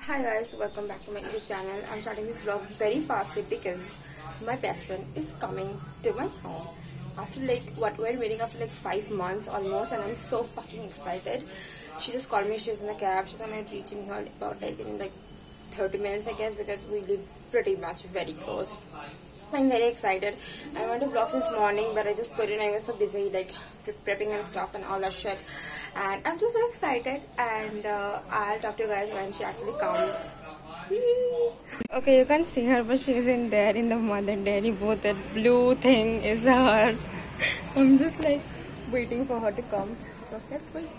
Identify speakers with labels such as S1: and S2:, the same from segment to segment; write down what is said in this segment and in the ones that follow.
S1: Hi guys, welcome back to my YouTube channel. I'm starting this vlog very fastly because my best friend is coming to my home after we're waiting after 5 months almost, and I'm so fucking excited. She just called me. She's in the cab. She's gonna reach in here about in 30 minutes I guess, because we live pretty much very close. I'm very excited. I want to vlog since morning, but I just couldn't. I was so busy prepping and stuff and all that shit, and I'm just so excited. And I'll talk to you guys when she actually comes. Okay, you can't see her, but she's in there in the mother dairy booth. That blue thing is her. I'm just waiting for her to come. So let's wait.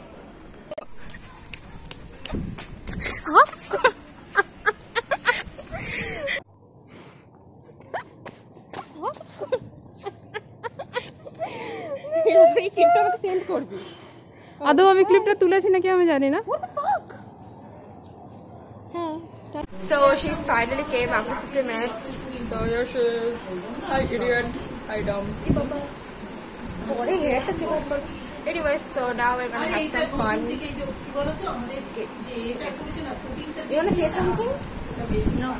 S2: আদৌ আমি ক্লিপটা তুলেছি নাকি আমি জানি না।
S1: What the fuck? So she finally came after 50 minutes. So here she is. Hi idiot. Hi dumb. Anyways, so now we're gonna have some fun. You wanna say something? No.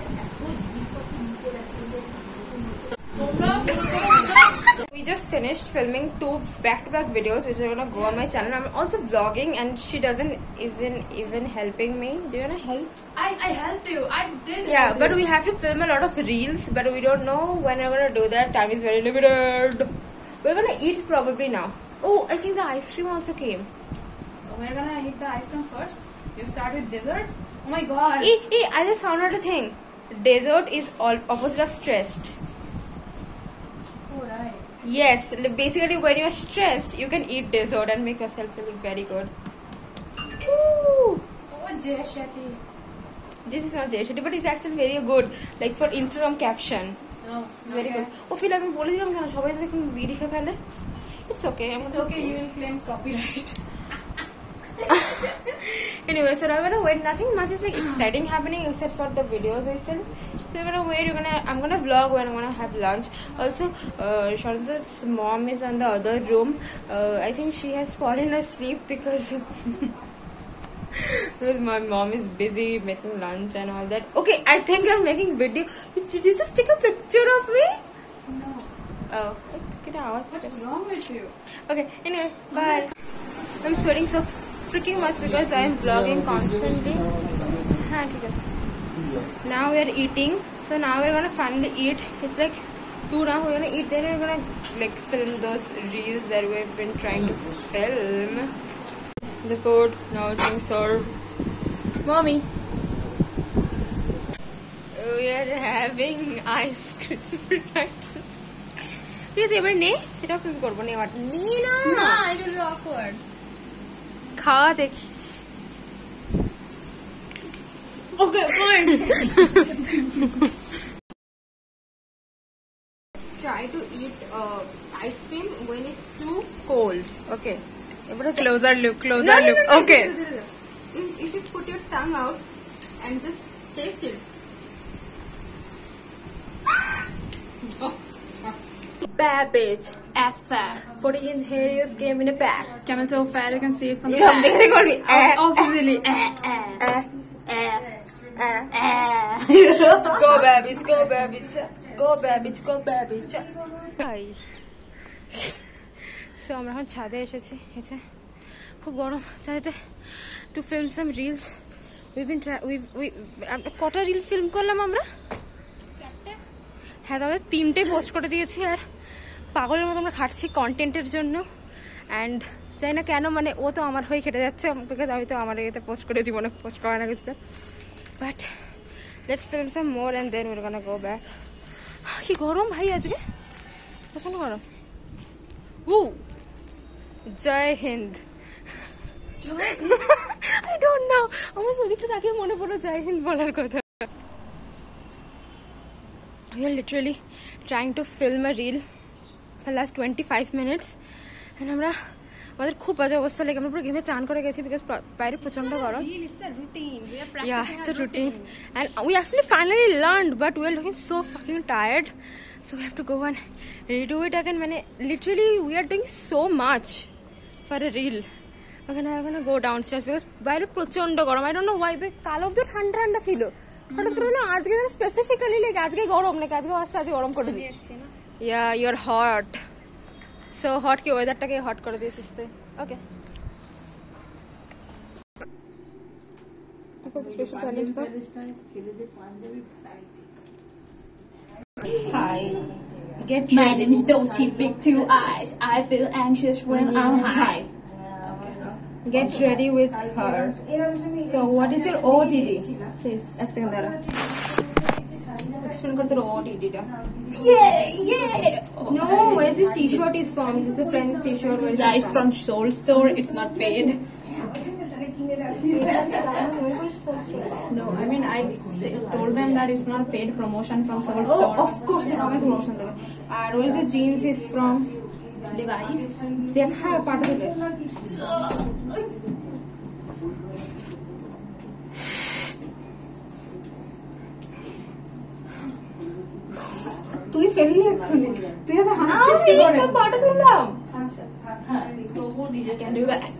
S1: We just finished filming 2 back-to-back videos which are gonna go on my channel. I'm also vlogging and she isn't even helping me. Do you wanna help?
S3: I helped you. I did.
S1: Yeah, but we have to film a lot of reels, but we don't know when we're gonna do that. Time is very limited. We're gonna eat probably now. Oh, I think the ice cream also came.
S3: We're gonna eat the ice cream first. You start with dessert. Oh my god.
S1: I just found out a thing. Dessert is all opposite of stressed.
S3: Oh right.
S1: Yes, basically when you're stressed, you can eat dessert and make yourself feel very good. Ooh.
S3: Oh Jay Shetty.
S1: This is not Jay Shetty, but it's actually very good. For Instagram caption.
S3: Oh,
S1: it's very good. Oh, feel like I'm telling them that somebody can video file. It's okay.
S3: It's okay. You will claim copyright.
S1: Anyway, so I'm gonna wait. Nothing much is exciting happening except for the videos we film. So we're gonna wait. I'm gonna vlog when I'm gonna have lunch. Also, Shanta's mom is in the other room. I think she has fallen asleep because my mom is busy making lunch and all that. Okay, I think you're making video. Did you just take a picture of me?
S3: No.
S1: Oh,
S3: what's wrong with you?
S1: Okay, anyway, bye. I'm sweating so freaking much because I'm vlogging constantly. Now we are eating. So now we're gonna finally eat. It's 2 now. We're gonna eat. Then we're gonna film those reels that we've been trying to film. The food now it's being served. Mommy, we are having ice cream. Please, ever ne? Sit up and go. What? Nina.
S3: Nah, it will be awkward.
S1: खा देख.
S3: Okay, fine.
S1: Try to eat ice cream when it's too cold. Okay.
S3: Closer look.
S1: No,
S3: Okay.
S1: You should put your tongue out and just taste it. Bad bitch.
S3: Ass fat.
S1: 40-inch hairs came in a pack.
S3: Camel toe fat. You can see it from the
S1: You know,
S3: back.
S1: they call me.
S3: Obviously.
S1: Go bad bitch, go bad bitch. Go bad bitch, go bad bitch. Hi. So আমরা এখন ছাদে এসেছি। এটা খুব গরম ছাদেতে to film some reels. কটা reel film করলাম আমরা? 4টে। হ্যাঁ, তাহলে 3টে পোস্ট করে দিয়েছি আর পাগলের মতো আমরা খাটছি কন্টেন্টের জন্য। অ্যান্ড জানি না কেন, ও তো আমার হয়ে খেটে যাচ্ছে বিকজ আমি তো আমার এতে পোস্ট করে জীবনে পোস্ট করা না কিছুতে। But let's film some more and then we're gonna go back. কি গরম ভাই আজকে, প্রচন্ড গরম। জয় হিন্দ। I don't know. আমার ওদিকটা তাকিয়ে মনে পড়লো জয় হিন্দ বলার কথা। We are literally trying to film a reel for last 25 minutes and আমাদের খুব বাজে অবস্থা। আমরা পুরো ঘেমে চান করে গেছি বিকজ বাইরে প্রচন্ড গরম।
S3: It's a routine. We are practicing.
S1: Yeah, it's a routine. And we actually finally learned, but we are looking so fucking tired. So we have to go and redo it again. Literally, we are doing so much for a reel. I'm gonna go downstairs because বাইরে প্রচন্ড গরম. I don't know why, but কাল অবধি ঠান্ডা ঠান্ডা ছিল. হঠাৎ করে না আজকে স্পেসিফিক্যালি লাইক আজকে গরম নাকি আজকে আজকে গরম করে দিয়েছি না. Yeah, you're hot. So hot কি ওয়েদারটাকে হট করে দিয়েছিস তুই. Okay. Special talent for
S3: Hi. My name is Dolce, big two eyes. I feel anxious when I'm high. Get ready with her. So what is your OTD? Please, explain that. Explain kar tero OTD ta. No, where this t-shirt is from? This is a friend's t-shirt. Yeah, it's from Soul Store. It's not paid. No, I mean I told them that it's not paid promotion from Soul Store. Of course, it's not promotion. And where the jeans is from? Levi's. They have part of it. তুই ফেললি এক্ষুনি তুই এটা হাসছিস কি করে আমি পাটা তুললাম আচ্ছা হ্যাঁ তবু DJ can do that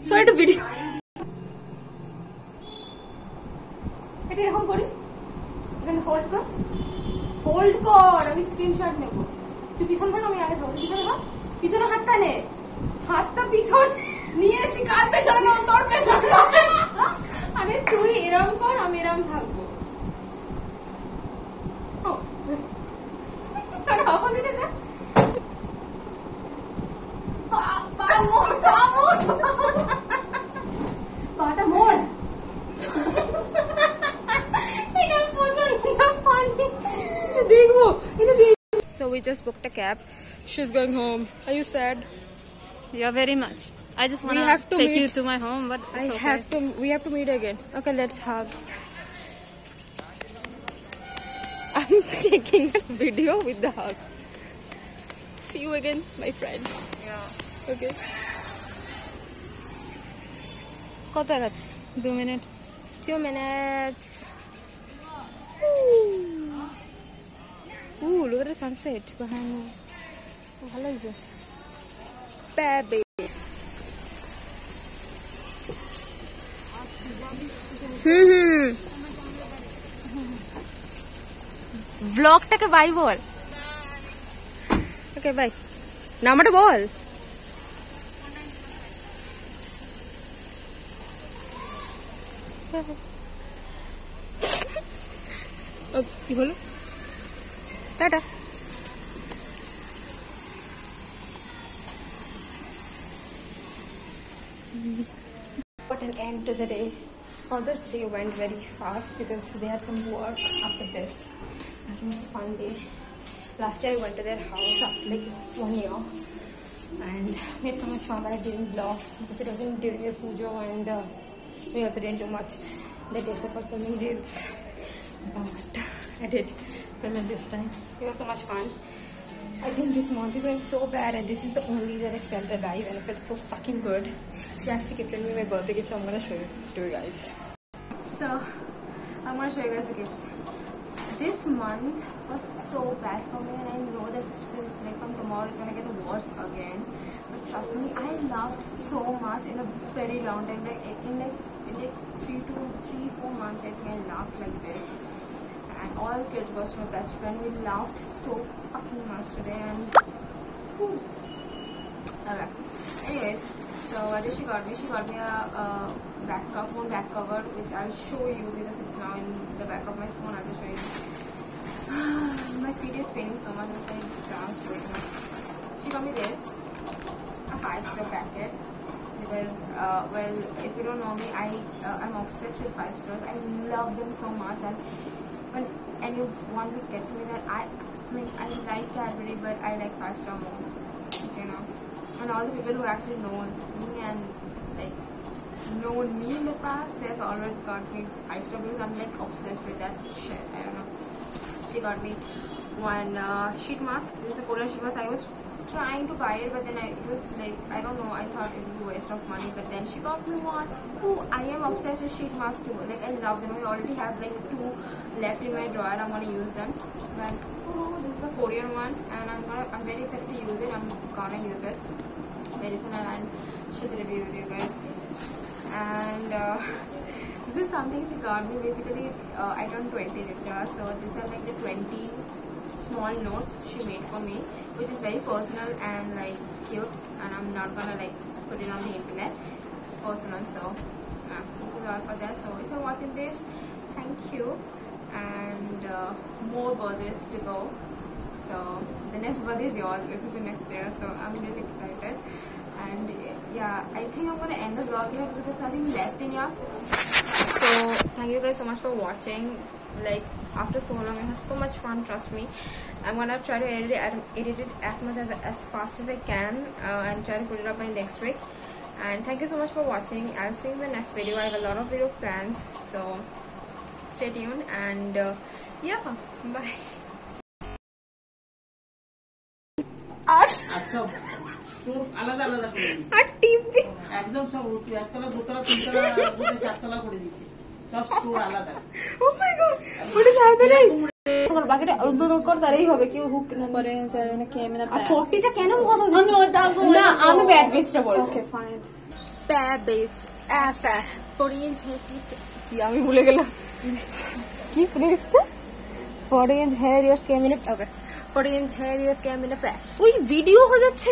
S1: sorry to video. এটা এরকম করি এখানে হোল্ড কর আমি স্ক্রিনশট নেব তুই পিছন থেকে আমি আগে ধরে পিছনে হাতটা নে হাতটা পিছন নিয়েছি কার পেছনে না তোর পেছনে আরে তুই এরকম কর আমি এরকম থাকবো আর অপোজিটে যা So we just booked a cab. She's going home. Are you sad?
S2: Yeah, very much. I just want to take you to my home, but it's okay.
S1: We have to meet again. Okay, let's hug. I'm taking a video with the hug. See you again, my friend.
S2: Yeah.
S1: Okay. কত আছে
S2: 2 minutes.
S1: 2 minutes. Look at the sunset behind me. How is it? Baby. Vlog টাকে by ball. Okay, bye. নামটা বল. কি হলো? Tata. What an end to the day. Although the day went very fast because they had some work after this. It was a fun day. Last year I went to their house after like 1 year and we had so much fun, but I didn't vlog because it wasn't during the pujo and we also didn't do much that day for filming reels. But I did film it this time. It was so much fun. I think this month is going so bad and this is the only that I felt alive and I felt so fucking good. She actually gifted me my birthday gift, so I'm gonna show it to you guys. So I'm gonna show you guys the gifts. This month was so bad for me and I know that since like from tomorrow it's gonna get worse again. But trust me, I laughed so much in a very long time. Like in 3-4 months I think I laughed like this. And all credit goes to my best friend. We laughed so fucking much today and okay. Anyways, so what did she got me? She got me a phone back cover, which I'll show you because it's now in the back of my phone. I'll just show you. My feet is paining so much. It's like transferring. She got me this, a 5-star packet. Because well, if you don't know me, I'm obsessed with 5 stars. I love them so much, and when anyone just gets me that I mean I like Cadbury, but I like 5-star more, you know. And all the people who actually know me and like known me in the past, they've always got me 5-star because I'm like obsessed with that shit. I don't know. She got me one sheet mask. This is a Korean sheet mask. I was trying to buy it, but then it was like, I don't know, I thought it would be a waste of money, but then she got me one. I am obsessed with sheet masks too. Like I love them. I already have like 2 left in my drawer. I'm gonna use them. But This is a Korean one, and I'm very excited to use it. I'm gonna use it very soon and share the review with you guys. And this is something she got me basically. I turned 20 this year, so these are like the 20 small notes she made for me, which is very personal and like cute, and I'm not gonna like put it on the internet. It's personal, so this is all for that. So if you're watching this, thank you, and more birthdays to go. So the next birthday is yours, which is the next year, so I'm really excited. And yeah, I think I'm gonna end the vlog here because there's nothing left in here. So thank you guys so much for watching. Like after so long, I had so much fun, trust me. I'm gonna try to edit it as fast as I can, and try to put it up by next week. And thank you so much for watching. I'll see you in the next video. I have a lot of video plans, so stay tuned, and yeah, bye.
S4: আলাদা আলাদা করে একদম সব একতলা দুতলা তিনতলা চারতলা করে দিচ্ছে সব স্টোর আলাদা
S1: ও মাই গড what is happening আমার বাকিটা উদ্যোগ কর তারই হবে কি হুক করে চাইলে ক্যামেরা আর 40 টা কেন মুখা আমি ওটা না আমি ব্যাড বেচটা বলবো okay fine bad batch as fat 40 inch hair কি আমি ভুলে গেলাম কি next 40 inch hair use camera okay 40 inch hair use camera pack তুই ভিডিও হয়ে যাচ্ছে